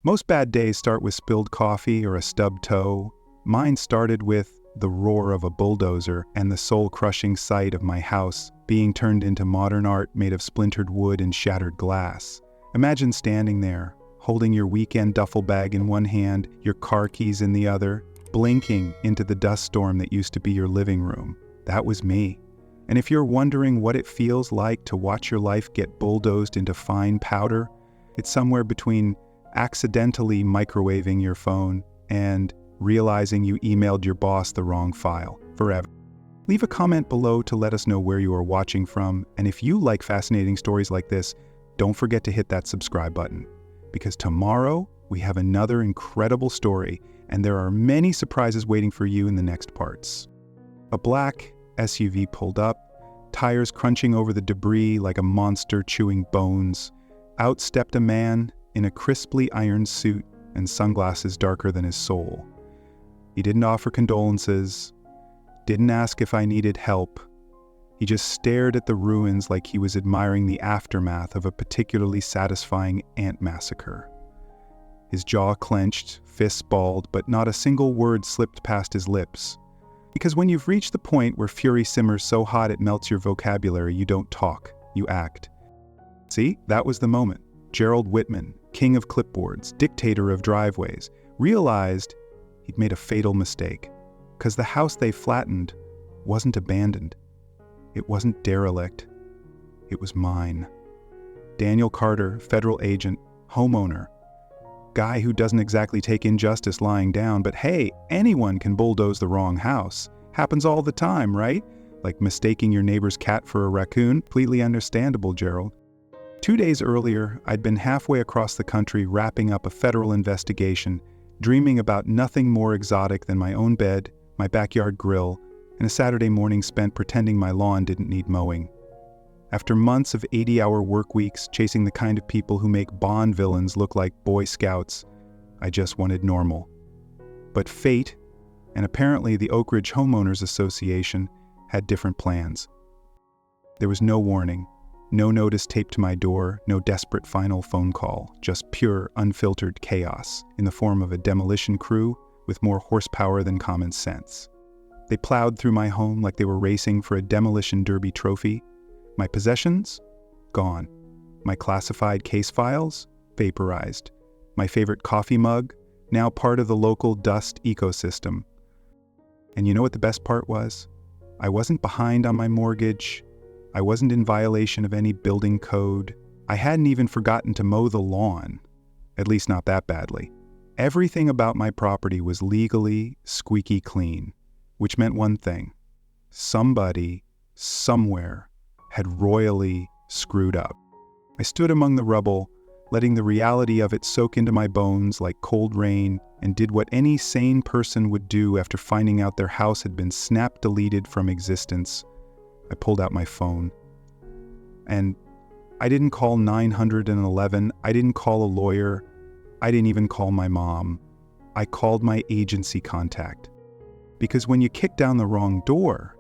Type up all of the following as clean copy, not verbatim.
Most bad days start with spilled coffee or a stubbed toe. Mine started with the roar of a bulldozer and the soul-crushing sight of my house being turned into modern art made of splintered wood and shattered glass. Imagine standing there, holding your weekend duffel bag in one hand, your car keys in the other, blinking into the dust storm that used to be your living room. That was me. And if you're wondering what it feels like to watch your life get bulldozed into fine powder, it's somewhere between accidentally microwaving your phone and realizing you emailed your boss the wrong file forever. Leave a comment below to let us know where you are watching from, and if you like fascinating stories like this, don't forget to hit that subscribe button, because tomorrow we have another incredible story, and there are many surprises waiting for you in the next parts. A black SUV pulled up, tires crunching over the debris like a monster chewing bones. Out stepped a man in a crisply ironed suit and sunglasses darker than his soul. He didn't offer condolences, didn't ask if I needed help. He just stared at the ruins like he was admiring the aftermath of a particularly satisfying ant massacre. His jaw clenched, fists balled, but not a single word slipped past his lips. Because when you've reached the point where fury simmers so hot it melts your vocabulary, you don't talk, you act. See, that was the moment. Gerald Whitman, king of clipboards, dictator of driveways, realized he'd made a fatal mistake. Because the house they flattened wasn't abandoned. It wasn't derelict. It was mine. Daniel Carter, federal agent, homeowner. Guy who doesn't exactly take injustice lying down, but hey, anyone can bulldoze the wrong house. Happens all the time, right? Like mistaking your neighbor's cat for a raccoon. Completely understandable, Gerald. 2 days earlier, I'd been halfway across the country wrapping up a federal investigation, dreaming about nothing more exotic than my own bed, my backyard grill, and a Saturday morning spent pretending my lawn didn't need mowing. After months of 80-hour work weeks chasing the kind of people who make Bond villains look like Boy Scouts, I just wanted normal. But fate, and apparently the Oak Ridge Homeowners Association, had different plans. There was no warning, no notice taped to my door, no desperate final phone call, just pure, unfiltered chaos in the form of a demolition crew with more horsepower than common sense. They plowed through my home like they were racing for a demolition derby trophy. My possessions? Gone. My classified case files? Vaporized. My favorite coffee mug? Now part of the local dust ecosystem. And you know what the best part was? I wasn't behind on my mortgage. I wasn't in violation of any building code. I hadn't even forgotten to mow the lawn. At least not that badly. Everything about my property was legally squeaky clean, which meant one thing. Somebody, somewhere, had royally screwed up. I stood among the rubble, letting the reality of it soak into my bones like cold rain, and did what any sane person would do after finding out their house had been snap-deleted from existence. I pulled out my phone. And I didn't call 911, I didn't call a lawyer, I didn't even call my mom. I called my agency contact. Because when you kick down the wrong door,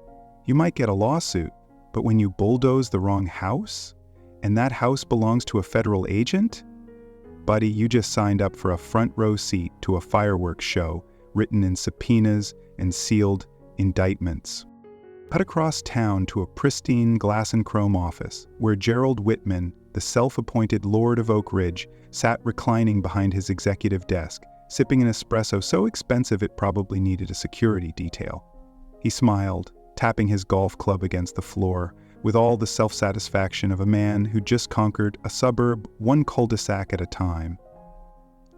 you might get a lawsuit. But when you bulldoze the wrong house, and that house belongs to a federal agent, buddy, you just signed up for a front row seat to a fireworks show written in subpoenas and sealed indictments. Cut across town to a pristine glass and chrome office where Gerald Whitman, the self-appointed Lord of Oak Ridge, sat reclining behind his executive desk, sipping an espresso so expensive it probably needed a security detail. He smiled, tapping his golf club against the floor, with all the self-satisfaction of a man who just conquered a suburb one cul-de-sac at a time.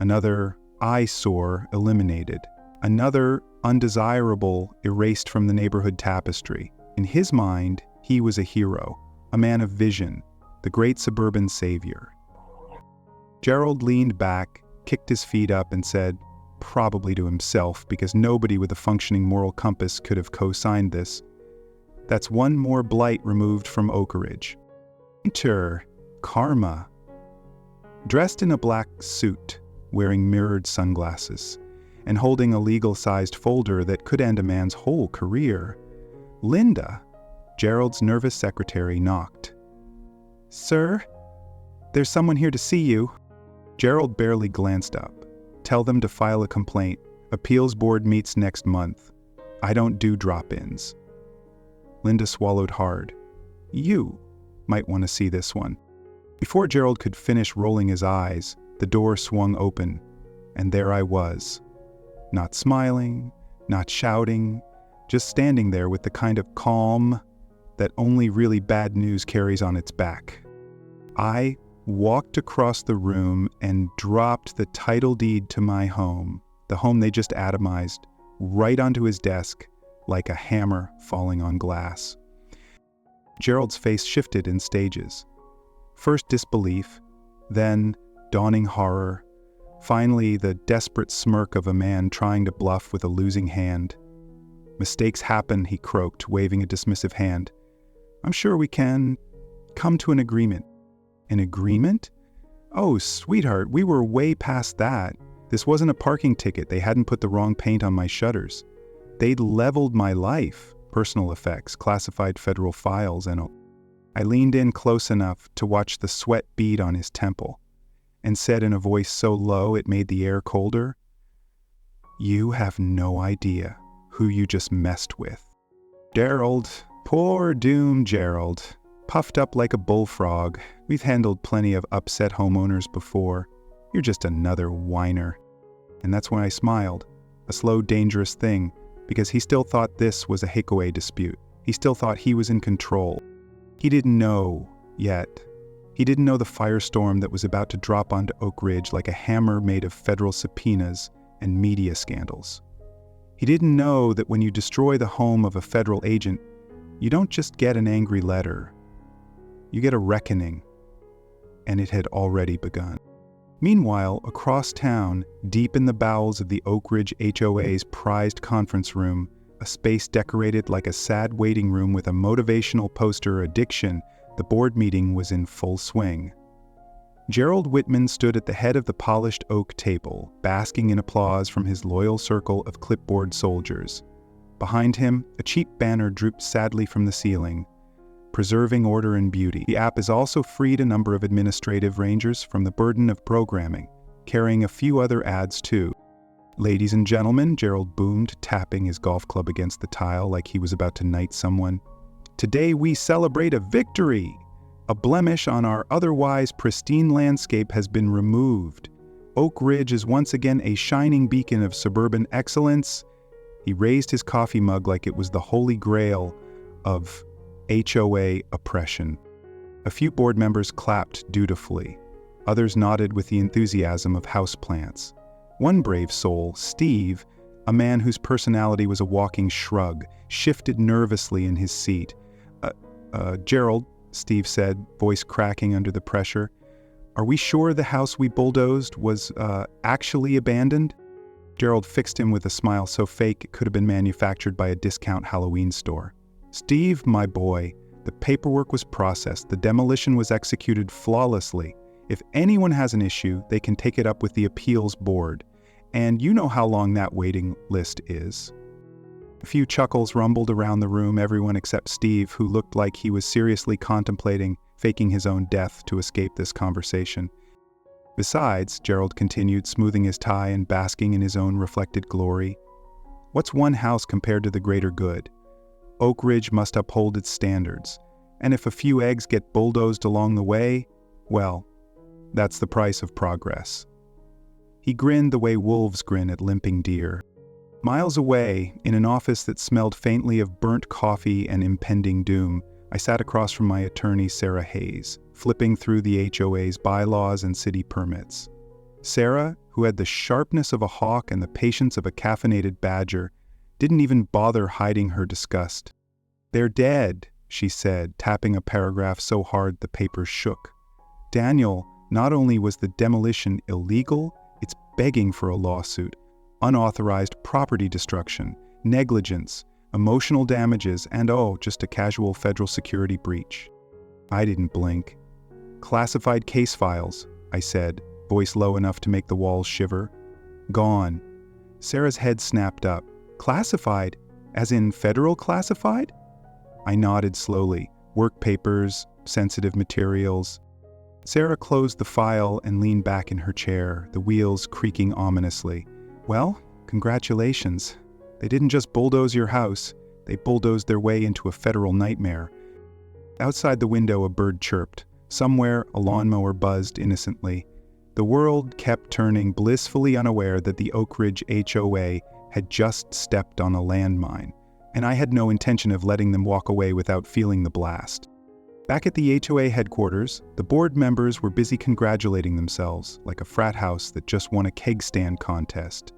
Another eyesore eliminated. Another undesirable erased from the neighborhood tapestry. In his mind, he was a hero, a man of vision, the great suburban savior. Gerald leaned back, kicked his feet up, and said, probably to himself, because nobody with a functioning moral compass could have co-signed this, "That's one more blight removed from Oak Ridge. Enter Karma." Dressed in a black suit, wearing mirrored sunglasses, and holding a legal-sized folder that could end a man's whole career, Linda, Gerald's nervous secretary, knocked. "Sir, there's someone here to see you." Gerald barely glanced up. Tell them to file a complaint. Appeals board meets next month. I don't do drop-ins. Linda swallowed hard. You might want to see this one. Before Gerald could finish rolling his eyes, the door swung open, and there I was. Not smiling, not shouting, just standing there with the kind of calm that only really bad news carries on its back. I walked across the room and dropped the title deed to my home, the home they just atomized, right onto his desk like a hammer falling on glass. Gerald's face shifted in stages. First disbelief, then dawning horror, finally the desperate smirk of a man trying to bluff with a losing hand. Mistakes happen, he croaked, waving a dismissive hand. I'm sure we can come to an agreement. An agreement? Oh, sweetheart, we were way past that. This wasn't a parking ticket. They hadn't put the wrong paint on my shutters. They'd leveled my life, personal effects, classified federal files, and all. I leaned in close enough to watch the sweat bead on his temple and said in a voice so low it made the air colder, "You have no idea who you just messed with." Gerald, poor doomed Gerald, puffed up like a bullfrog. We've handled plenty of upset homeowners before. You're just another whiner. And that's when I smiled, a slow, dangerous thing, because he still thought this was a HOA dispute. He still thought he was in control. He didn't know yet. He didn't know the firestorm that was about to drop onto Oak Ridge like a hammer made of federal subpoenas and media scandals. He didn't know that when you destroy the home of a federal agent, you don't just get an angry letter. You get a reckoning. And it had already begun. Meanwhile, across town, deep in the bowels of the Oak Ridge HOA's prized conference room, a space decorated like a sad waiting room with a motivational poster addiction, the board meeting was in full swing. Gerald Whitman stood at the head of the polished oak table, basking in applause from his loyal circle of clipboard soldiers. Behind him, a cheap banner drooped sadly from the ceiling, preserving order and beauty. The app has also freed a number of administrative rangers from the burden of programming, carrying a few other ads too. Ladies and gentlemen, Gerald boomed, tapping his golf club against the tile like he was about to knight someone. Today we celebrate a victory! A blemish on our otherwise pristine landscape has been removed. Oak Ridge is once again a shining beacon of suburban excellence. He raised his coffee mug like it was the holy grail of HOA oppression. A few board members clapped dutifully. Others nodded with the enthusiasm of houseplants. One brave soul, Steve, a man whose personality was a walking shrug, shifted nervously in his seat. Gerald, Steve said, voice cracking under the pressure, are we sure the house we bulldozed was actually abandoned? Gerald fixed him with a smile so fake it could have been manufactured by a discount Halloween store. Steve, my boy, the paperwork was processed, the demolition was executed flawlessly. If anyone has an issue, they can take it up with the appeals board. And you know how long that waiting list is. A few chuckles rumbled around the room, everyone except Steve, who looked like he was seriously contemplating faking his own death to escape this conversation. Besides, Gerald continued, smoothing his tie and basking in his own reflected glory, what's one house compared to the greater good? Oak Ridge must uphold its standards, and if a few eggs get bulldozed along the way, well, that's the price of progress. He grinned the way wolves grin at limping deer. Miles away, in an office that smelled faintly of burnt coffee and impending doom, I sat across from my attorney, Sarah Hayes, flipping through the HOA's bylaws and city permits. Sarah, who had the sharpness of a hawk and the patience of a caffeinated badger, didn't even bother hiding her disgust. They're dead, she said, tapping a paragraph so hard the paper shook. Daniel, not only was the demolition illegal, it's begging for a lawsuit. Unauthorized property destruction, negligence, emotional damages, and just a casual federal security breach. I didn't blink. Classified case files, I said, voice low enough to make the walls shiver. Gone. Sarah's head snapped up. Classified? As in federal classified? I nodded slowly. Work papers, sensitive materials. Sarah closed the file and leaned back in her chair, the wheels creaking ominously. Well, congratulations. They didn't just bulldoze your house, they bulldozed their way into a federal nightmare. Outside the window, a bird chirped. Somewhere, a lawnmower buzzed innocently. The world kept turning, blissfully unaware that the Oak Ridge HOA had just stepped on a landmine, and I had no intention of letting them walk away without feeling the blast. Back at the HOA headquarters, the board members were busy congratulating themselves, like a frat house that just won a keg stand contest.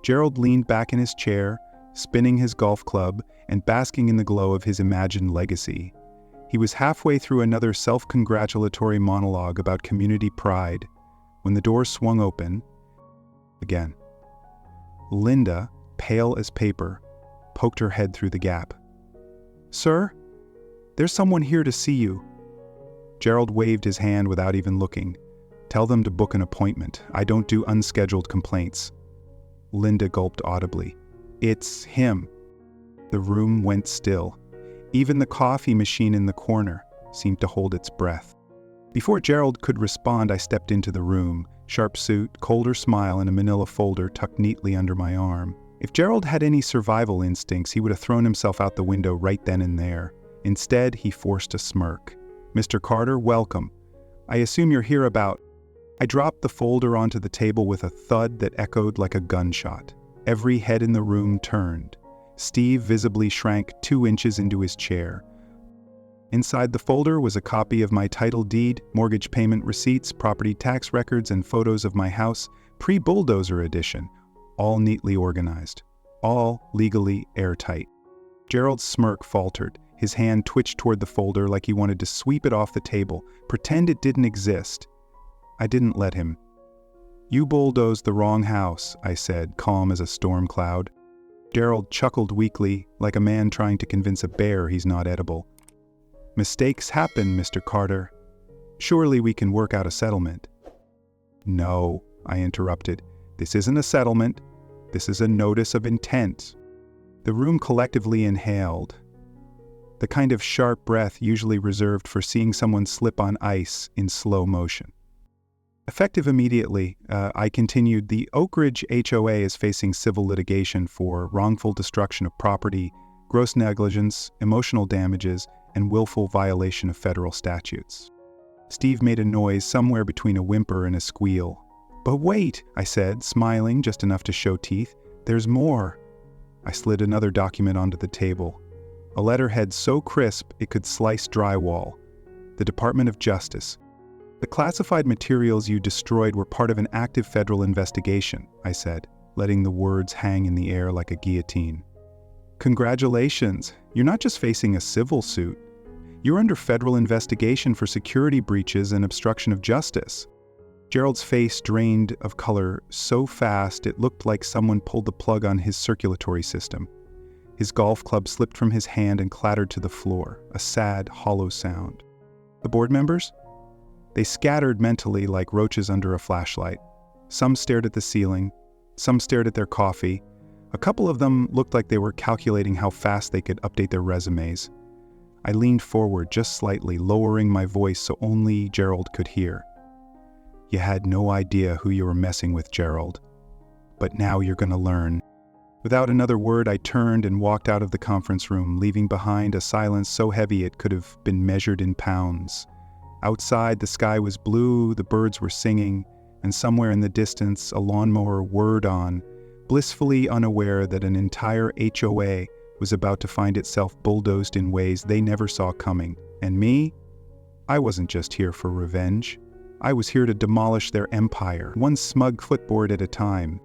Gerald leaned back in his chair, spinning his golf club and basking in the glow of his imagined legacy. He was halfway through another self-congratulatory monologue about community pride when the door swung open again. Linda, pale as paper, poked her head through the gap. "Sir, there's someone here to see you." Gerald waved his hand without even looking. "Tell them to book an appointment. I don't do unscheduled complaints." Linda gulped audibly. "It's him." The room went still. Even the coffee machine in the corner seemed to hold its breath. Before Gerald could respond, I stepped into the room, sharp suit, colder smile, and a manila folder tucked neatly under my arm. If Gerald had any survival instincts, he would have thrown himself out the window right then and there. Instead, he forced a smirk. "Mr. Carter, welcome. I assume you're here about..." I dropped the folder onto the table with a thud that echoed like a gunshot. Every head in the room turned. Steve visibly shrank 2 inches into his chair. Inside the folder was a copy of my title deed, mortgage payment receipts, property tax records, and photos of my house, pre-bulldozer edition, all neatly organized, all legally airtight. Gerald's smirk faltered. His hand twitched toward the folder like he wanted to sweep it off the table, pretend it didn't exist. I didn't let him. "You bulldozed the wrong house," I said, calm as a storm cloud. Gerald chuckled weakly, like a man trying to convince a bear he's not edible. "Mistakes happen, Mr. Carter. Surely we can work out a settlement." "No," I interrupted. "This isn't a settlement. This is a notice of intent." The room collectively inhaled, the kind of sharp breath usually reserved for seeing someone slip on ice in slow motion. Effective immediately, I continued, the Oak Ridge HOA is facing civil litigation for wrongful destruction of property, gross negligence, emotional damages, and willful violation of federal statutes. Steve made a noise somewhere between a whimper and a squeal. "But wait," I said, smiling just enough to show teeth. "There's more." I slid another document onto the table. A letterhead so crisp it could slice drywall. The Department of Justice. "The classified materials you destroyed were part of an active federal investigation," I said, letting the words hang in the air like a guillotine. "Congratulations, you're not just facing a civil suit. You're under federal investigation for security breaches and obstruction of justice." Gerald's face drained of color so fast it looked like someone pulled the plug on his circulatory system. His golf club slipped from his hand and clattered to the floor, a sad, hollow sound. "The board members?" They scattered mentally like roaches under a flashlight. Some stared at the ceiling, some stared at their coffee. A couple of them looked like they were calculating how fast they could update their resumes. I leaned forward just slightly, lowering my voice so only Gerald could hear. "You had no idea who you were messing with, Gerald. But now you're gonna learn." Without another word, I turned and walked out of the conference room, leaving behind a silence so heavy it could have been measured in pounds. Outside, the sky was blue, the birds were singing, and somewhere in the distance, a lawnmower whirred on, blissfully unaware that an entire HOA was about to find itself bulldozed in ways they never saw coming. And me? I wasn't just here for revenge. I was here to demolish their empire, one smug footboard at a time.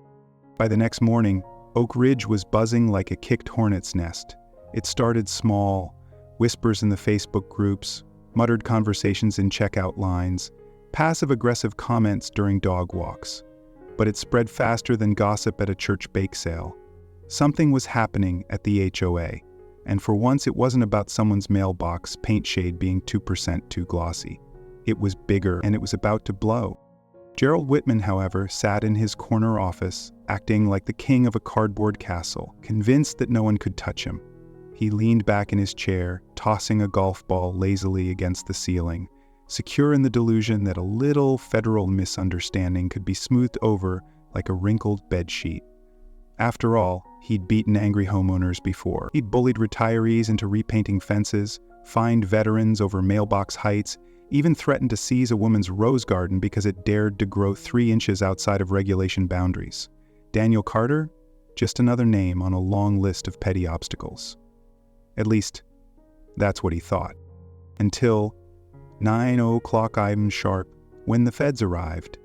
By the next morning, Oak Ridge was buzzing like a kicked hornet's nest. It started small, whispers in the Facebook groups, muttered conversations in checkout lines, passive-aggressive comments during dog walks. But it spread faster than gossip at a church bake sale. Something was happening at the HOA, and for once it wasn't about someone's mailbox paint shade being 2% too glossy. It was bigger, and it was about to blow. Gerald Whitman, however, sat in his corner office, acting like the king of a cardboard castle, convinced that no one could touch him. He leaned back in his chair, tossing a golf ball lazily against the ceiling, secure in the delusion that a little federal misunderstanding could be smoothed over like a wrinkled bedsheet. After all, he'd beaten angry homeowners before. He'd bullied retirees into repainting fences, fined veterans over mailbox heights, even threatened to seize a woman's rose garden because it dared to grow 3 inches outside of regulation boundaries. Daniel Carter? Just another name on a long list of petty obstacles. At least, that's what he thought. Until 9 o'clock a.m. sharp, when the feds arrived.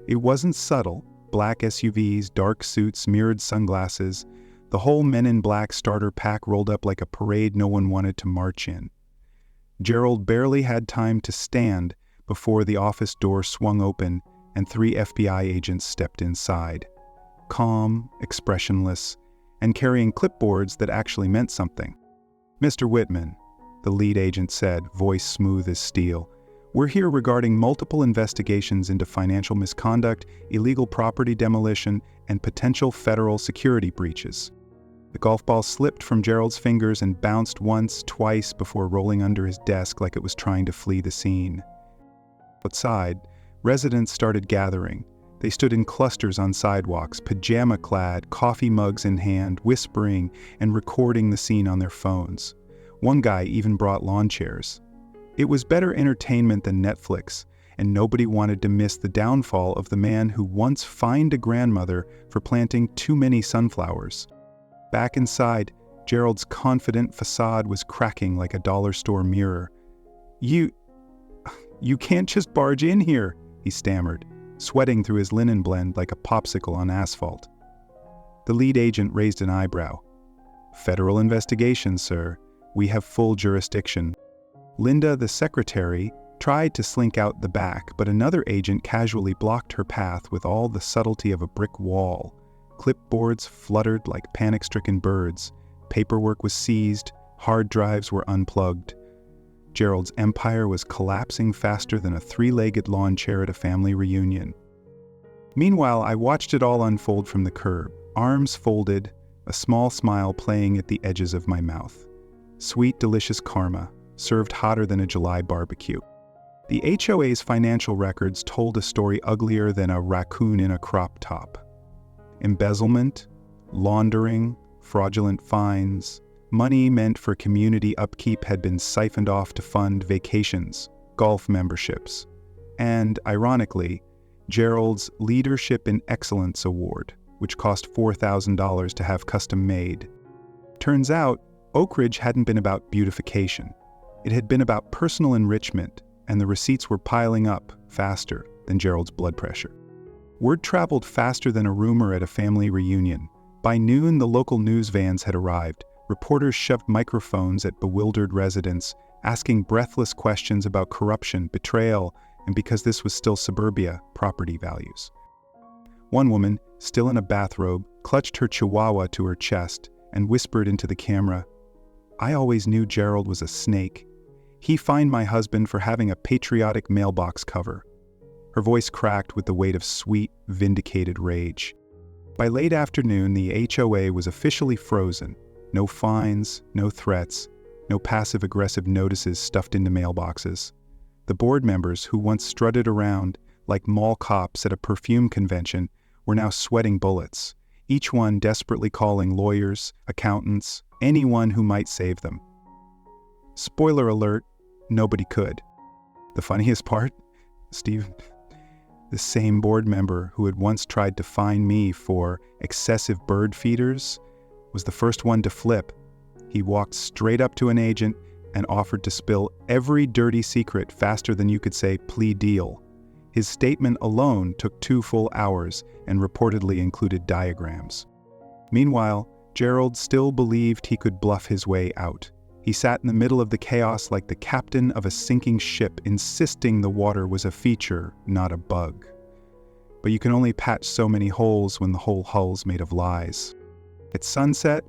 It wasn't subtle. Black SUVs, dark suits, mirrored sunglasses, the whole Men in Black starter pack rolled up like a parade no one wanted to march in. Gerald barely had time to stand before the office door swung open and 3 FBI agents stepped inside. Calm, expressionless, and carrying clipboards that actually meant something. "Mr. Whitman," the lead agent said, voice smooth as steel, "we're here regarding multiple investigations into financial misconduct, illegal property demolition, and potential federal security breaches." The golf ball slipped from Gerald's fingers and bounced once, twice before rolling under his desk like it was trying to flee the scene. Outside, residents started gathering. They stood in clusters on sidewalks, pajama-clad, coffee mugs in hand, whispering and recording the scene on their phones. One guy even brought lawn chairs. It was better entertainment than Netflix, and nobody wanted to miss the downfall of the man who once fined a grandmother for planting too many sunflowers. Back inside, Gerald's confident facade was cracking like a dollar store mirror. You can't just barge in here," he stammered, sweating through his linen blend like a popsicle on asphalt. The lead agent raised an eyebrow. "Federal investigation, sir. We have full jurisdiction." Linda, the secretary, tried to slink out the back, but another agent casually blocked her path with all the subtlety of a brick wall. Clipboards fluttered like panic-stricken birds. Paperwork was seized. Hard drives were unplugged. Gerald's empire was collapsing faster than a 3-legged lawn chair at a family reunion. Meanwhile, I watched it all unfold from the curb, arms folded, a small smile playing at the edges of my mouth. Sweet, delicious karma, served hotter than a July barbecue. The HOA's financial records told a story uglier than a raccoon in a crop top. Embezzlement, laundering, fraudulent fines, money meant for community upkeep had been siphoned off to fund vacations, golf memberships, and, ironically, Gerald's Leadership in Excellence Award, which cost $4,000 to have custom made. Turns out, Oak Ridge hadn't been about beautification. It had been about personal enrichment, and the receipts were piling up faster than Gerald's blood pressure. Word traveled faster than a rumor at a family reunion. By noon, the local news vans had arrived. Reporters shoved microphones at bewildered residents, asking breathless questions about corruption, betrayal, and because this was still suburbia, property values. One woman, still in a bathrobe, clutched her chihuahua to her chest and whispered into the camera, "I always knew Gerald was a snake. He fined my husband for having a patriotic mailbox cover." Her voice cracked with the weight of sweet, vindicated rage. By late afternoon, the HOA was officially frozen. No fines, no threats, no passive-aggressive notices stuffed into mailboxes. The board members, who once strutted around like mall cops at a perfume convention, were now sweating bullets, each one desperately calling lawyers, accountants, anyone who might save them. Spoiler alert, nobody could. The funniest part? Steve, the same board member who had once tried to fine me for excessive bird feeders, was the first one to flip. He walked straight up to an agent and offered to spill every dirty secret faster than you could say plea deal. His statement alone took 2 full hours and reportedly included diagrams. Meanwhile, Gerald still believed he could bluff his way out. He sat in the middle of the chaos like the captain of a sinking ship, insisting the water was a feature, not a bug. But you can only patch so many holes when the whole hull's made of lies. At sunset,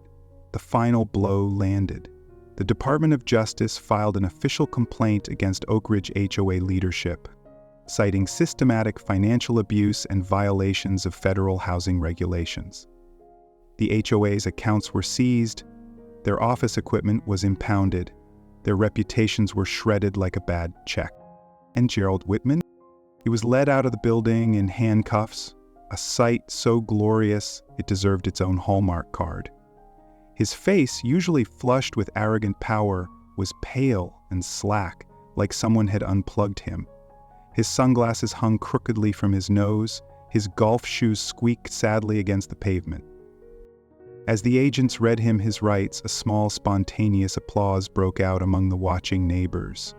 the final blow landed. The Department of Justice filed an official complaint against Oak Ridge HOA leadership, citing systematic financial abuse and violations of federal housing regulations. The HOA's accounts were seized, their office equipment was impounded, their reputations were shredded like a bad check. And Gerald Whitman? He was led out of the building in handcuffs, a sight so glorious it deserved its own Hallmark card. His face, usually flushed with arrogant power, was pale and slack, like someone had unplugged him. His sunglasses hung crookedly from his nose, his golf shoes squeaked sadly against the pavement. As the agents read him his rights, a small spontaneous applause broke out among the watching neighbors.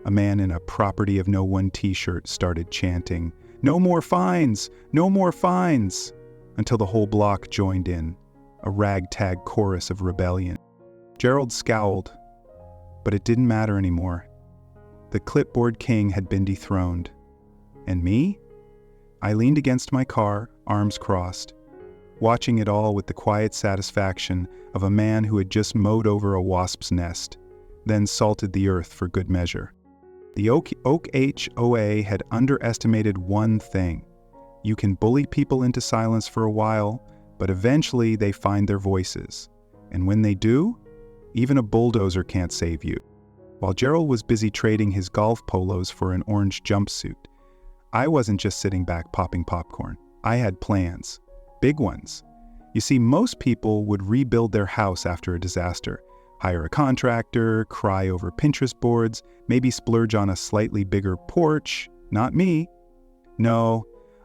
A man in a Property of No One t-shirt started chanting, "No more fines! No more fines!" until the whole block joined in, a ragtag chorus of rebellion. Gerald scowled, but it didn't matter anymore. The clipboard king had been dethroned. And me? I leaned against my car, arms crossed, watching it all with the quiet satisfaction of a man who had just mowed over a wasp's nest, then salted the earth for good measure. The Oak HOA had underestimated one thing. You can bully people into silence for a while, but eventually they find their voices. And when they do, even a bulldozer can't save you. While Gerald was busy trading his golf polos for an orange jumpsuit, I wasn't just sitting back popping popcorn. I had plans. Big ones. You see, most people would rebuild their house after a disaster. Hire a contractor, cry over Pinterest boards, maybe splurge on a slightly bigger porch. Not me. No,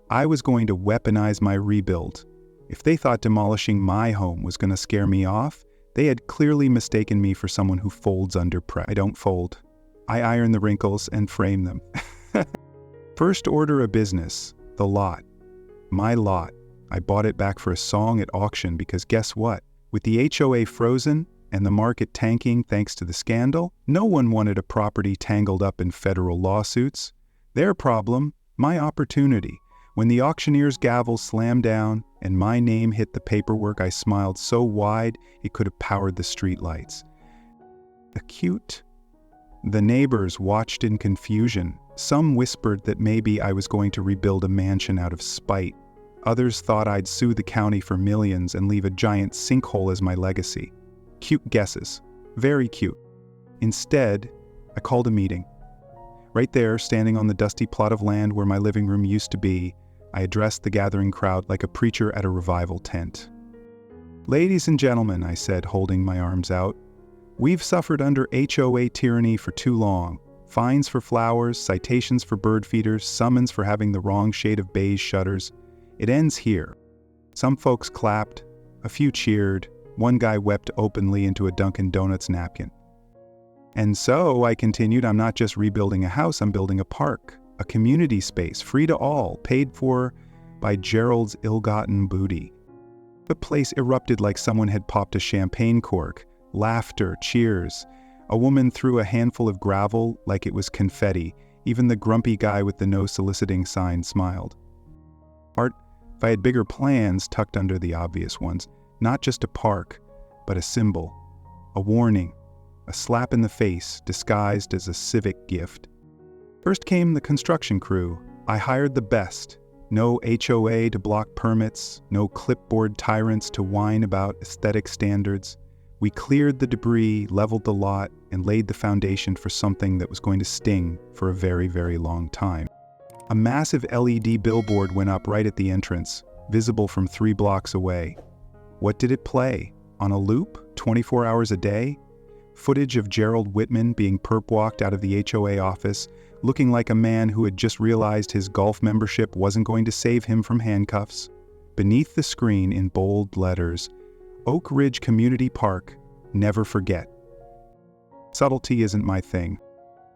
I was going to weaponize my rebuild. If they thought demolishing my home was going to scare me off, they had clearly mistaken me for someone who folds under pressure. I don't fold. I iron the wrinkles and frame them. First order of business, the lot. My lot. I bought it back for a song at auction because guess what? With the HOA frozen and the market tanking thanks to the scandal, no one wanted a property tangled up in federal lawsuits. Their problem, my opportunity. When the auctioneer's gavel slammed down and my name hit the paperwork, I smiled so wide it could have powered the streetlights. Acute. The neighbors watched in confusion. Some whispered that maybe I was going to rebuild a mansion out of spite. Others thought I'd sue the county for millions and leave a giant sinkhole as my legacy. Cute guesses. Very cute. Instead, I called a meeting. Right there, standing on the dusty plot of land where my living room used to be, I addressed the gathering crowd like a preacher at a revival tent. "Ladies and gentlemen," I said, holding my arms out, "we've suffered under HOA tyranny for too long. Fines for flowers, citations for bird feeders, summons for having the wrong shade of beige shutters. It ends here." Some folks clapped, a few cheered, one guy wept openly into a Dunkin' Donuts napkin. "And so," I continued, "I'm not just rebuilding a house, I'm building a park, a community space, free to all, paid for by Gerald's ill-gotten booty." The place erupted like someone had popped a champagne cork. Laughter, cheers. A woman threw a handful of gravel like it was confetti. Even the grumpy guy with the no soliciting sign smiled. Art, if I had bigger plans tucked under the obvious ones, not just a park, but a symbol, a warning, a slap in the face disguised as a civic gift. First came the construction crew. I hired the best. No HOA to block permits, no clipboard tyrants to whine about aesthetic standards. We cleared the debris, leveled the lot, and laid the foundation for something that was going to sting for a very, very long time. A massive LED billboard went up right at the entrance, visible from 3 blocks away. What did it play? On a loop? 24 hours a day? Footage of Gerald Whitman being perp-walked out of the HOA office, looking like a man who had just realized his golf membership wasn't going to save him from handcuffs. Beneath the screen in bold letters, Oak Ridge Community Park, never forget. Subtlety isn't my thing.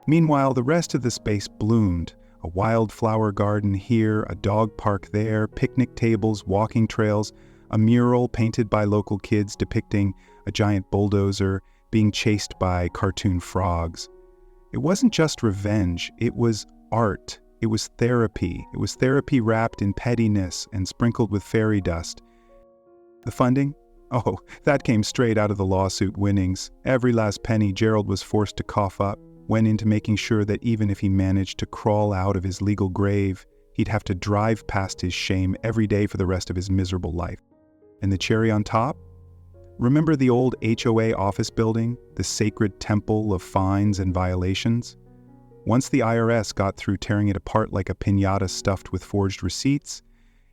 Meanwhile, the rest of the space bloomed. A wildflower garden here, a dog park there, picnic tables, walking trails, a mural painted by local kids depicting a giant bulldozer being chased by cartoon frogs. It wasn't just revenge, it was art. It was therapy. It was therapy wrapped in pettiness and sprinkled with fairy dust. The funding? Oh, that came straight out of the lawsuit winnings. Every last penny Gerald was forced to cough up went into making sure that even if he managed to crawl out of his legal grave, he'd have to drive past his shame every day for the rest of his miserable life. And the cherry on top? Remember the old HOA office building, the sacred temple of fines and violations? Once the IRS got through tearing it apart like a piñata stuffed with forged receipts,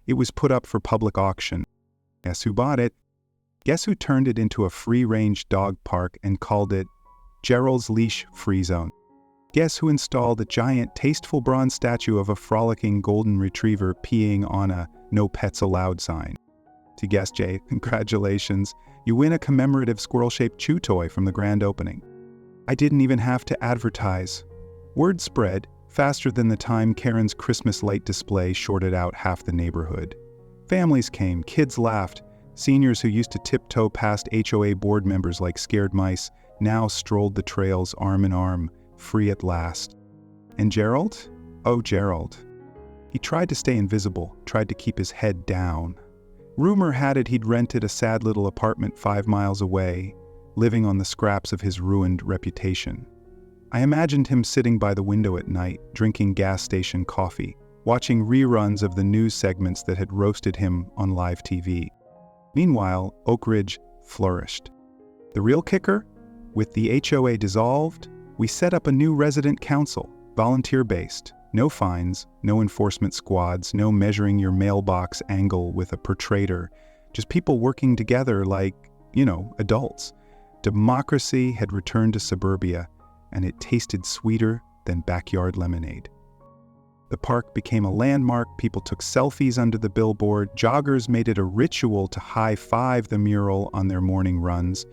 it was put up for public auction. Guess who bought it? Guess who turned it into a free-range dog park and called it Gerald's Leash Free Zone? Guess who installed a giant, tasteful bronze statue of a frolicking golden retriever peeing on a "No Pets Allowed" sign? To guess, Jay, congratulations. You win a commemorative squirrel-shaped chew toy from the grand opening. I didn't even have to advertise. Word spread faster than the time Karen's Christmas light display shorted out half the neighborhood. Families came, kids laughed. Seniors who used to tiptoe past HOA board members like scared mice now strolled the trails arm in arm, free at last. And Gerald? Oh, Gerald. He tried to stay invisible, tried to keep his head down. Rumor had it he'd rented a sad little apartment 5 miles away, living on the scraps of his ruined reputation. I imagined him sitting by the window at night, drinking gas station coffee, watching reruns of the news segments that had roasted him on live TV. Meanwhile, Oak Ridge flourished. The real kicker? With the HOA dissolved, we set up a new resident council, volunteer-based. No fines, no enforcement squads, no measuring your mailbox angle with a protrator. Just people working together like, adults. Democracy had returned to suburbia, and it tasted sweeter than backyard lemonade. The park became a landmark, people took selfies under the billboard, joggers made it a ritual to high-five the mural on their morning runs.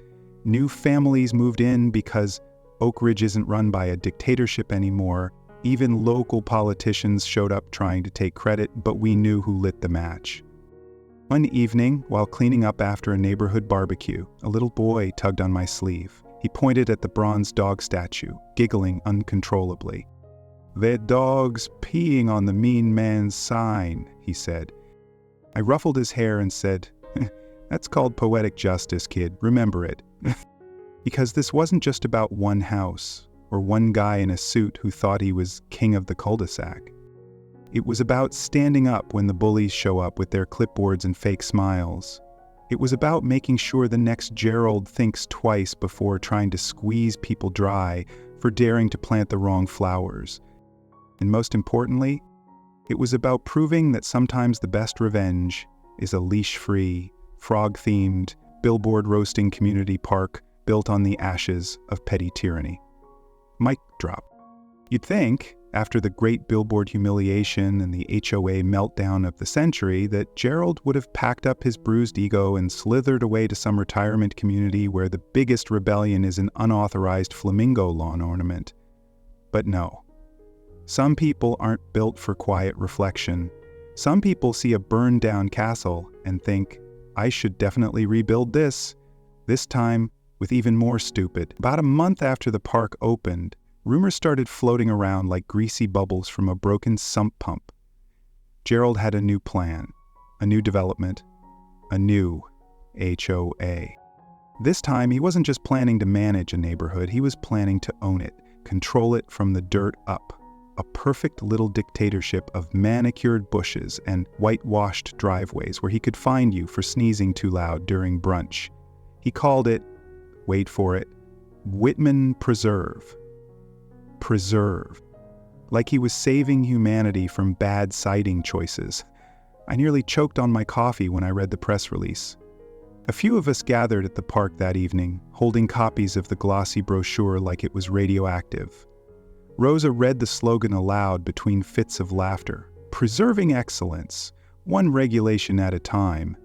New families moved in because Oak Ridge isn't run by a dictatorship anymore. Even local politicians showed up trying to take credit, but we knew who lit the match. One evening, while cleaning up after a neighborhood barbecue, a little boy tugged on my sleeve. He pointed at the bronze dog statue, giggling uncontrollably. "That dog's peeing on the mean man's sign," he said. I ruffled his hair and said, "That's called poetic justice, kid. Remember it." Because this wasn't just about one house, or one guy in a suit who thought he was king of the cul-de-sac. It was about standing up when the bullies show up with their clipboards and fake smiles. It was about making sure the next Gerald thinks twice before trying to squeeze people dry for daring to plant the wrong flowers. And most importantly, it was about proving that sometimes the best revenge is a leash-free, frog-themed, billboard-roasting community park built on the ashes of petty tyranny. Mic drop. You'd think, after the great billboard humiliation and the HOA meltdown of the century, that Gerald would have packed up his bruised ego and slithered away to some retirement community where the biggest rebellion is an unauthorized flamingo lawn ornament. But no. Some people aren't built for quiet reflection. Some people see a burned-down castle and think, I should definitely rebuild this time with even more stupid. About a month after the park opened, rumors started floating around like greasy bubbles from a broken sump pump. Gerald had a new plan, a new development, a new HOA. This time, he wasn't just planning to manage a neighborhood, he was planning to own it, control it from the dirt up. A perfect little dictatorship of manicured bushes and whitewashed driveways where he could find you for sneezing too loud during brunch. He called it, wait for it, Whitman Preserve. Preserve. Like he was saving humanity from bad siting choices. I nearly choked on my coffee when I read the press release. A few of us gathered at the park that evening, holding copies of the glossy brochure like it was radioactive. Rosa read the slogan aloud between fits of laughter. Preserving excellence, one regulation at a time.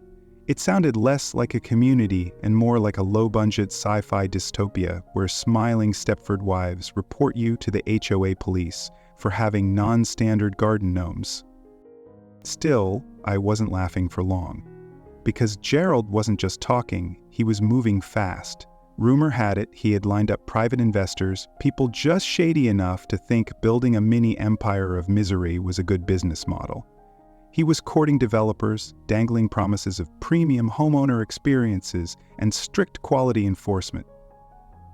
It sounded less like a community and more like a low-budget sci-fi dystopia where smiling Stepford wives report you to the HOA police for having non-standard garden gnomes. Still, I wasn't laughing for long. Because Gerald wasn't just talking, he was moving fast. Rumor had it he had lined up private investors, people just shady enough to think building a mini empire of misery was a good business model. He was courting developers, dangling promises of premium homeowner experiences and strict quality enforcement.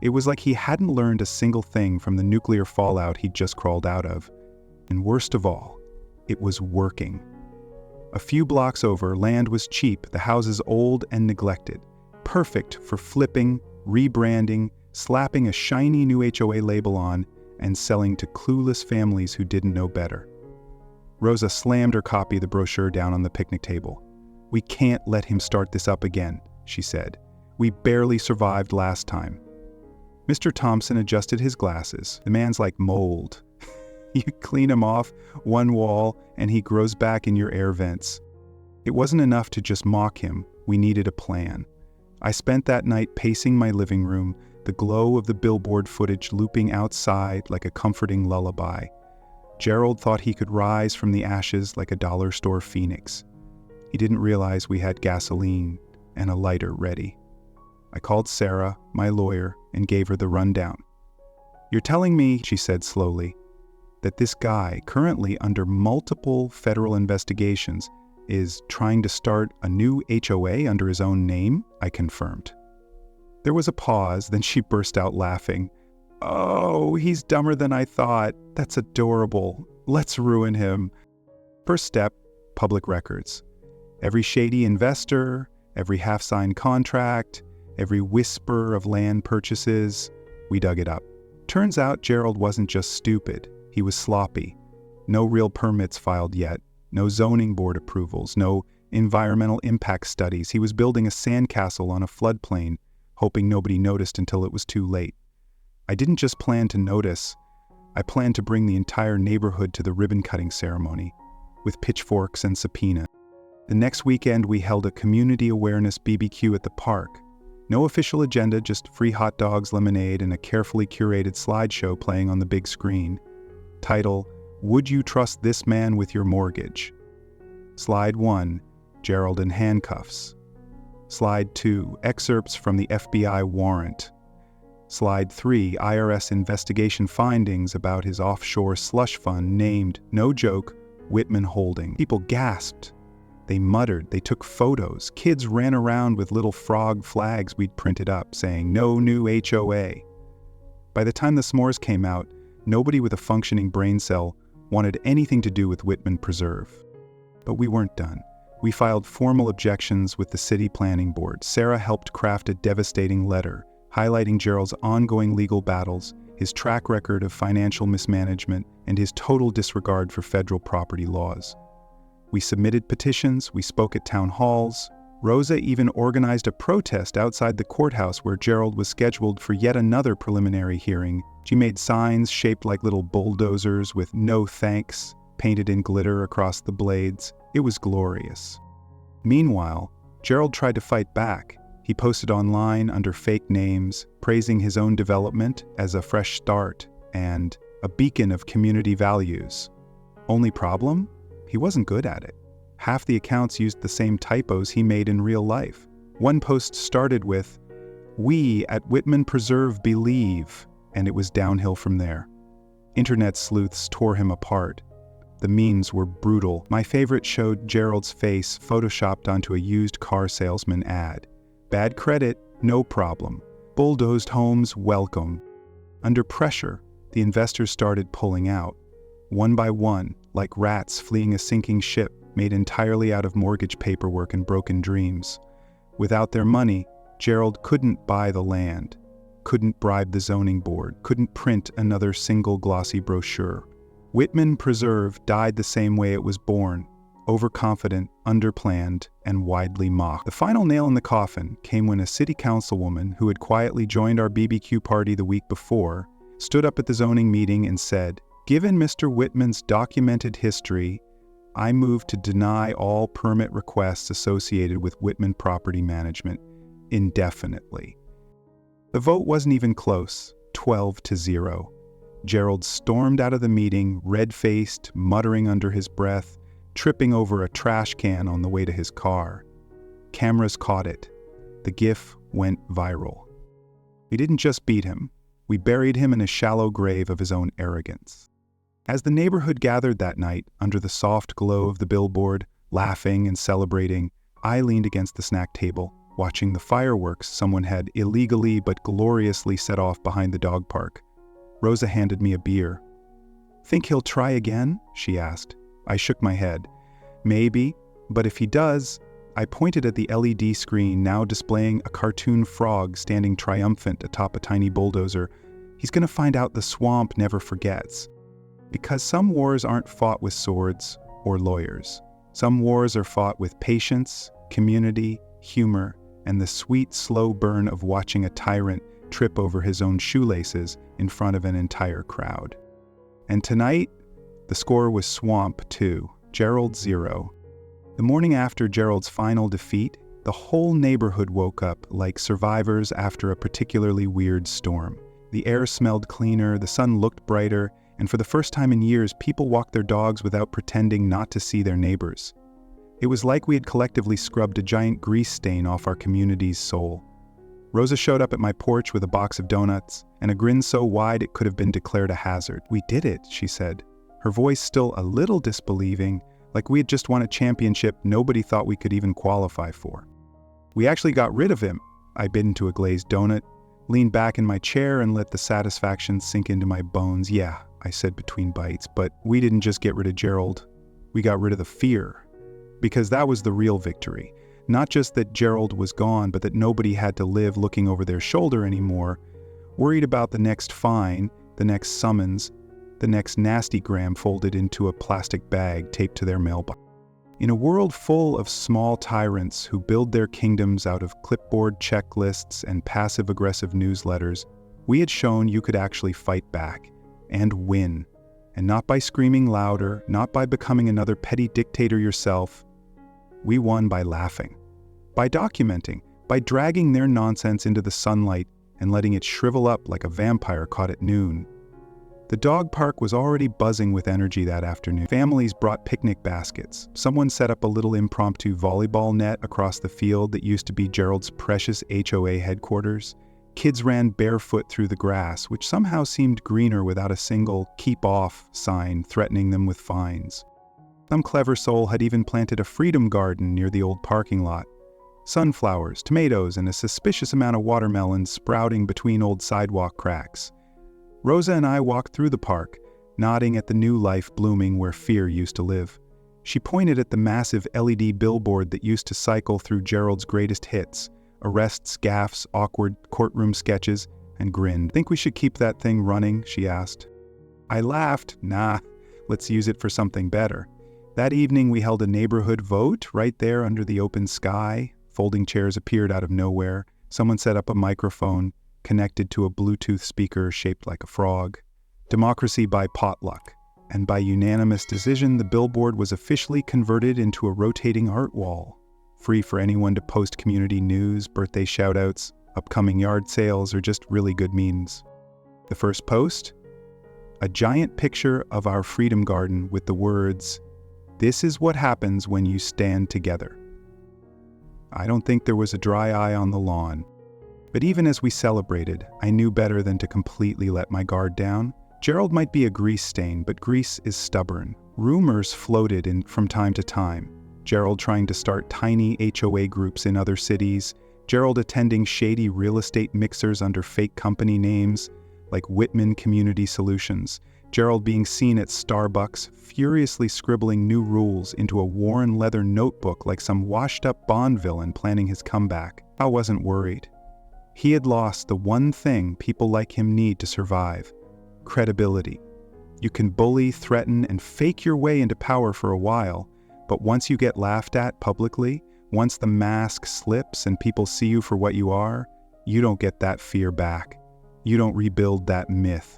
It was like he hadn't learned a single thing from the nuclear fallout he'd just crawled out of. And worst of all, it was working. A few blocks over, land was cheap, the houses old and neglected, perfect for flipping, rebranding, slapping a shiny new HOA label on, and selling to clueless families who didn't know better. Rosa slammed her copy of the brochure down on the picnic table. "We can't let him start this up again," she said. "We barely survived last time." Mr. Thompson adjusted his glasses. "The man's like mold. You clean him off one wall and he grows back in your air vents." It wasn't enough to just mock him. We needed a plan. I spent that night pacing my living room, the glow of the billboard footage looping outside like a comforting lullaby. Gerald thought he could rise from the ashes like a dollar store phoenix. He didn't realize we had gasoline and a lighter ready. I called Sarah, my lawyer, and gave her the rundown. "You're telling me," she said slowly, "that this guy, currently under multiple federal investigations, is trying to start a new HOA under his own name?" I confirmed. There was a pause, then she burst out laughing. "Oh, he's dumber than I thought. That's adorable. Let's ruin him." First step, public records. Every shady investor, every half-signed contract, every whisper of land purchases, we dug it up. Turns out Gerald wasn't just stupid, he was sloppy. No real permits filed yet, no zoning board approvals, no environmental impact studies. He was building a sandcastle on a floodplain, hoping nobody noticed until it was too late. I didn't just plan to notice, I planned to bring the entire neighborhood to the ribbon-cutting ceremony, with pitchforks and subpoena. The next weekend we held a community awareness BBQ at the park. No official agenda, just free hot dogs, lemonade, and a carefully curated slideshow playing on the big screen. Title, "Would You Trust This Man with Your Mortgage?" Slide 1, Gerald in handcuffs. Slide 2, excerpts from the FBI warrant. Slide 3, IRS investigation findings about his offshore slush fund named, no joke, Whitman Holding. People gasped. They muttered, they took photos. Kids ran around with little frog flags we'd printed up saying, "No new HOA." By the time the s'mores came out, nobody with a functioning brain cell wanted anything to do with Whitman Preserve. But we weren't done. We filed formal objections with the city planning board. Sarah helped craft a devastating letter, highlighting Gerald's ongoing legal battles, his track record of financial mismanagement, and his total disregard for federal property laws. We submitted petitions, we spoke at town halls. Rosa even organized a protest outside the courthouse where Gerald was scheduled for yet another preliminary hearing. She made signs shaped like little bulldozers with "No thanks" painted in glitter across the blades. It was glorious. Meanwhile, Gerald tried to fight back. He posted online under fake names, praising his own development as a fresh start and a beacon of community values. Only problem? He wasn't good at it. Half the accounts used the same typos he made in real life. One post started with, "We at Whitman Preserve believe," and it was downhill from there. Internet sleuths tore him apart. The memes were brutal. My favorite showed Gerald's face photoshopped onto a used car salesman ad. "Bad credit, no problem. Bulldozed homes, welcome." Under pressure, the investors started pulling out. One by one, like rats fleeing a sinking ship made entirely out of mortgage paperwork and broken dreams. Without their money, Gerald couldn't buy the land, couldn't bribe the zoning board, couldn't print another single glossy brochure. Whitman Preserve died the same way it was born, overconfident, underplanned, and widely mocked. The final nail in the coffin came when a city councilwoman who had quietly joined our BBQ party the week before stood up at the zoning meeting and said, "Given Mr. Whitman's documented history, I move to deny all permit requests associated with Whitman Property Management indefinitely." The vote wasn't even close, 12-0. Gerald stormed out of the meeting, red-faced, muttering under his breath, tripping over a trash can on the way to his car. Cameras caught it. The GIF went viral. We didn't just beat him, we buried him in a shallow grave of his own arrogance. As the neighborhood gathered that night, under the soft glow of the billboard, laughing and celebrating, I leaned against the snack table, watching the fireworks someone had illegally but gloriously set off behind the dog park. Rosa handed me a beer. "Think he'll try again?" she asked. I shook my head. "Maybe, but if he does," I pointed at the LED screen now displaying a cartoon frog standing triumphant atop a tiny bulldozer, He's going to find out the swamp never forgets. Because some wars aren't fought with swords or lawyers. Some wars are fought with patience, community, humor, and the sweet, slow burn of watching a tyrant trip over his own shoelaces in front of an entire crowd. And tonight, the score was Swamp 2, Gerald 0. The morning after Gerald's final defeat, the whole neighborhood woke up like survivors after a particularly weird storm. The air smelled cleaner, the sun looked brighter, and for the first time in years, people walked their dogs without pretending not to see their neighbors. It was like we had collectively scrubbed a giant grease stain off our community's soul. Rosa showed up at my porch with a box of donuts, and a grin so wide it could have been declared a hazard. "We did it," she said, her voice still a little disbelieving, like we had just won a championship nobody thought we could even qualify for. "We actually got rid of him." I bit into a glazed donut, leaned back in my chair, and let the satisfaction sink into my bones. "Yeah," I said between bites, "but we didn't just get rid of Gerald. We got rid of the fear." Because that was the real victory. Not just that Gerald was gone, but that nobody had to live looking over their shoulder anymore, worried about the next fine, the next summons, the next nasty gram folded into a plastic bag taped to their mailbox. In a world full of small tyrants who build their kingdoms out of clipboard checklists and passive-aggressive newsletters, we had shown you could actually fight back and win. And not by screaming louder, not by becoming another petty dictator yourself. We won by laughing, by documenting, by dragging their nonsense into the sunlight and letting it shrivel up like a vampire caught at noon. The dog park was already buzzing with energy that afternoon. Families brought picnic baskets. Someone set up a little impromptu volleyball net across the field that used to be Gerald's precious HOA headquarters. Kids ran barefoot through the grass, which somehow seemed greener without a single "keep off" sign threatening them with fines. Some clever soul had even planted a freedom garden near the old parking lot. Sunflowers, tomatoes, and a suspicious amount of watermelons sprouting between old sidewalk cracks. Rosa and I walked through the park, nodding at the new life blooming where fear used to live. She pointed at the massive LED billboard that used to cycle through Gerald's greatest hits, arrests, gaffes, awkward courtroom sketches, and grinned. "Think we should keep that thing running?" she asked. I laughed. "Nah, let's use it for something better." That evening we held a neighborhood vote right there under the open sky. Folding chairs appeared out of nowhere. Someone set up a microphone, connected to a Bluetooth speaker shaped like a frog. Democracy by potluck. And by unanimous decision, the billboard was officially converted into a rotating art wall, free for anyone to post community news, birthday shoutouts, upcoming yard sales, or just really good memes. The first post? A giant picture of our freedom garden with the words, "This is what happens when you stand together." I don't think there was a dry eye on the lawn. But even as we celebrated, I knew better than to completely let my guard down. Gerald might be a grease stain, but grease is stubborn. Rumors floated in from time to time. Gerald trying to start tiny HOA groups in other cities, Gerald attending shady real estate mixers under fake company names, like Whitman Community Solutions, Gerald being seen at Starbucks, furiously scribbling new rules into a worn leather notebook like some washed-up Bond villain planning his comeback. I wasn't worried. He had lost the one thing people like him need to survive: credibility. You can bully, threaten, and fake your way into power for a while, but once you get laughed at publicly, once the mask slips and people see you for what you are, you don't get that fear back. You don't rebuild that myth.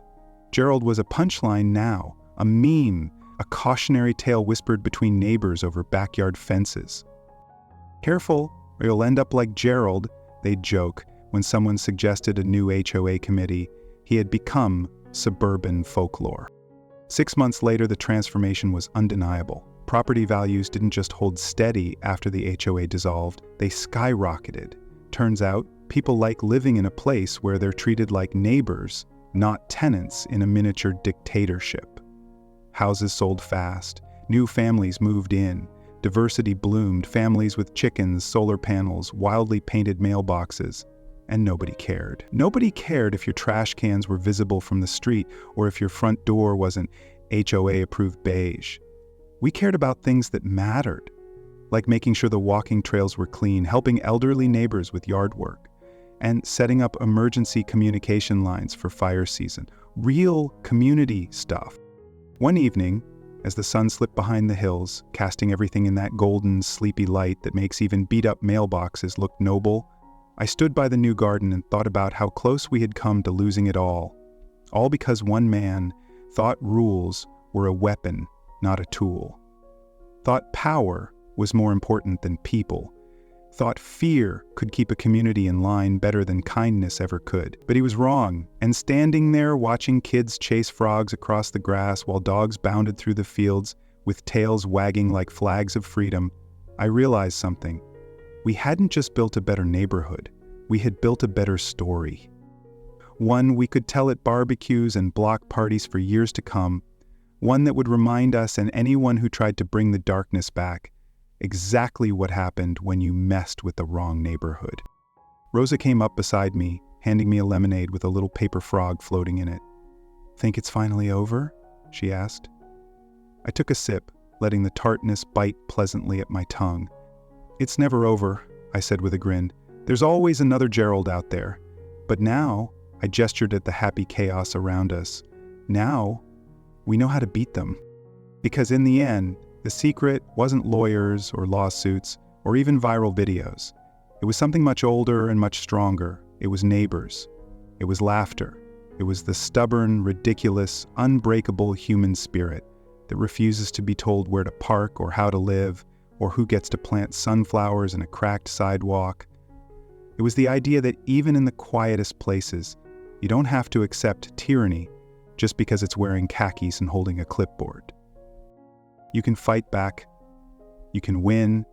Gerald was a punchline now, a meme, a cautionary tale whispered between neighbors over backyard fences. "Careful, or you'll end up like Gerald," they'd joke when someone suggested a new HOA committee. He had become suburban folklore. 6 months later, the transformation was undeniable. Property values didn't just hold steady after the HOA dissolved, they skyrocketed. Turns out, people like living in a place where they're treated like neighbors, not tenants in a miniature dictatorship. Houses sold fast, new families moved in, diversity bloomed, families with chickens, solar panels, wildly painted mailboxes, and nobody cared. Nobody cared if your trash cans were visible from the street or if your front door wasn't HOA-approved beige. We cared about things that mattered, like making sure the walking trails were clean, helping elderly neighbors with yard work, and setting up emergency communication lines for fire season. Real community stuff. One evening, as the sun slipped behind the hills, casting everything in that golden, sleepy light that makes even beat-up mailboxes look noble, I stood by the new garden and thought about how close we had come to losing it all. All because one man thought rules were a weapon, not a tool. Thought power was more important than people. Thought fear could keep a community in line better than kindness ever could. But he was wrong, and standing there watching kids chase frogs across the grass while dogs bounded through the fields with tails wagging like flags of freedom, I realized something. We hadn't just built a better neighborhood, we had built a better story. One we could tell at barbecues and block parties for years to come, one that would remind us and anyone who tried to bring the darkness back exactly what happened when you messed with the wrong neighborhood. Rosa came up beside me, handing me a lemonade with a little paper frog floating in it. "Think it's finally over?" she asked. I took a sip, letting the tartness bite pleasantly at my tongue. "It's never over," I said with a grin. "There's always another Gerald out there. But now," I gestured at the happy chaos around us, "now we know how to beat them." Because in the end, the secret wasn't lawyers or lawsuits or even viral videos. It was something much older and much stronger. It was neighbors. It was laughter. It was the stubborn, ridiculous, unbreakable human spirit that refuses to be told where to park or how to live or who gets to plant sunflowers in a cracked sidewalk. It was the idea that even in the quietest places, you don't have to accept tyranny just because it's wearing khakis and holding a clipboard. You can fight back, you can win,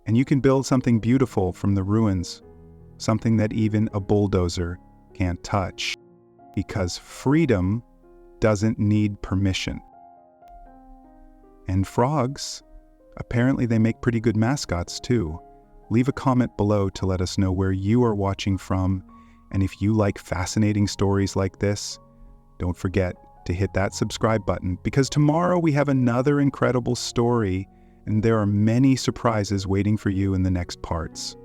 and you can build something beautiful from the ruins, something that even a bulldozer can't touch. Because freedom doesn't need permission. And frogs, apparently they make pretty good mascots too. Leave a comment below to let us know where you are watching from, and if you like fascinating stories like this, don't forget to hit that subscribe button, because tomorrow we have another incredible story, and there are many surprises waiting for you in the next parts.